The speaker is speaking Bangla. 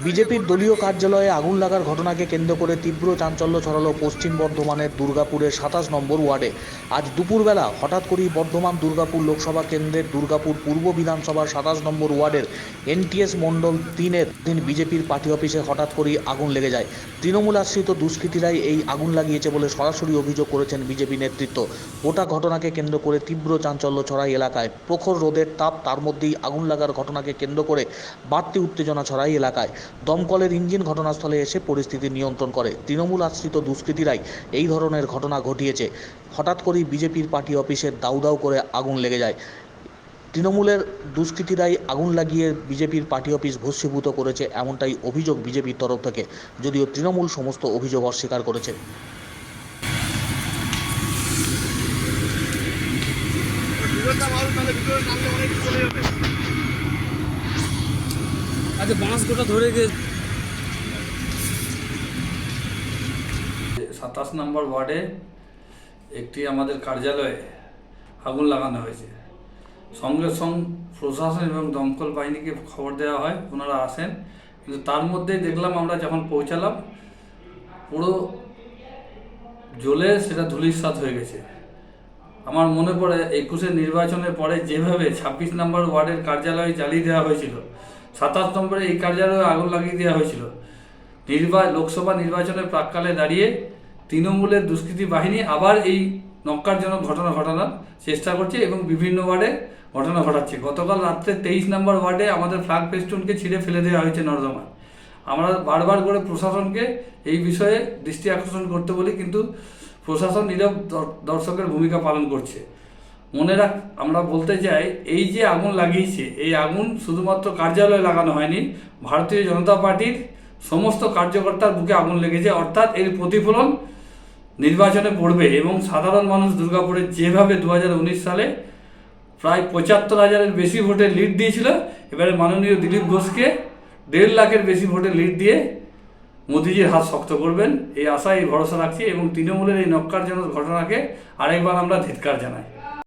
বিজেপির দলীয় কার্যালয়ে আগুন লাগার ঘটনাকে কেন্দ্র করে তীব্র চাঞ্চল্য ছড়ালো পশ্চিম বর্ধমানের দুর্গাপুরের ২৭ নম্বর ওয়ার্ডে। আজ দুপুরবেলা হঠাৎ করেই বর্ধমান দুর্গাপুর লোকসভা কেন্দ্রের দুর্গাপুর পূর্ব বিধানসভার ২৭ নম্বর ওয়ার্ডের এনটিএস মণ্ডল ৩-এর বিজেপির পার্টি অফিসে হঠাৎ করেই আগুন লেগে যায়। তৃণমূল আশ্রিত দুষ্কৃতীরাই এই আগুন লাগিয়েছে বলে সরাসরি অভিযোগ করেছেন বিজেপি নেতৃত্ব। গোটা ঘটনাকে কেন্দ্র করে তীব্র চাঞ্চল্য ছড়ায় এলাকায়। প্রখর রোদের তাপ, তার মধ্যেই আগুন লাগার ঘটনাকে কেন্দ্র করে বাড়তি উত্তেজনা ছড়ায় এলাকায়। দমকলের ইঞ্জিন ঘটনাস্থলে এসে পরিস্থিতি নিয়ন্ত্রণ করে। তৃণমূল আশ্রিত দুষ্কৃতীরাই এই ধরনের ঘটনা ঘটিয়েছে। হঠাৎ করেই বিজেপির পার্টি অফিসের দাউ দাউ করে আগুন লেগে যায়। তৃণমূলের দুষ্কৃতীরাই আগুন লাগিয়ে বিজেপির পার্টি অফিস ভস্মীভূত করেছে, এমনটাই অভিযোগ বিজেপির তরফ থেকে, যদিও তৃণমূল সমস্ত অভিযোগ অস্বীকার করেছে। আচ্ছা, বাঁশ গোটা ধরে গিয়ে ২৭ নম্বর ওয়ার্ডে একটি আমাদের কার্যালয়ে আগুন লাগানো হয়েছে। সঙ্গে সঙ্গে প্রশাসন এবং দমকল বাহিনীকে খবর দেওয়া হয়, ওনারা আসেন। কিন্তু তার মধ্যেই দেখলাম আমরা যখন পৌঁছালাম, পুরো জ্বলে সেটা ধূলিসাৎ হয়ে গেছে। আমার মনে পড়ে ২১-এর নির্বাচনের পরে যেভাবে ২৬ নম্বর ওয়ার্ডের কার্যালয় জ্বালিয়ে দেওয়া হয়েছিল, ২৭ নম্বরে এই কার্যালয়ে আগুন লাগিয়ে দেওয়া হয়েছিল। লোকসভা নির্বাচনের প্রাক্কালে দাঁড়িয়ে তৃণমূলের দুষ্কৃতী বাহিনী আবার এই নক্কারজনক ঘটনা ঘটানোর চেষ্টা করছে এবং বিভিন্ন ওয়ার্ডে ঘটনা ঘটাচ্ছে। গতকাল রাত্রে ২৩ নম্বর ওয়ার্ডে আমাদের ফ্ল্যাগ ফেস্টুনকে ছিঁড়ে ফেলে দেওয়া হয়েছে নর্দমায়। আমরা বারবার করে প্রশাসনকে এই বিষয়ে দৃষ্টি আকর্ষণ করতে বলি, কিন্তু প্রশাসন নীরব দর্শকের ভূমিকা পালন করছে। মনে রাখ, আমরা বলতে চাই, এই যে আগুন লাগিয়েছে, এই আগুন শুধুমাত্র কার্যালয়ে লাগানো হয়নি, ভারতীয় জনতা পার্টির সমস্ত কার্যকর্তার বুকে আগুন লেগেছে। অর্থাৎ এর প্রতিফলন নির্বাচনে পড়বে এবং সাধারণ মানুষ দুর্গাপুরে যেভাবে ২০১৯ সালে প্রায় ৭৫,০০০-এর বেশি ভোটে লিড দিয়েছিল, এবারে মাননীয় দিলীপ ঘোষকে ১.৫ লাখের বেশি ভোটে লিড দিয়ে মোদিজির হাত শক্ত করবেন, এই আশা, এই ভরসা রাখছি এবং তৃণমূলের এই নক্কারজনক ঘটনাকে আরেকবার আমরা ধিক্কার জানাই।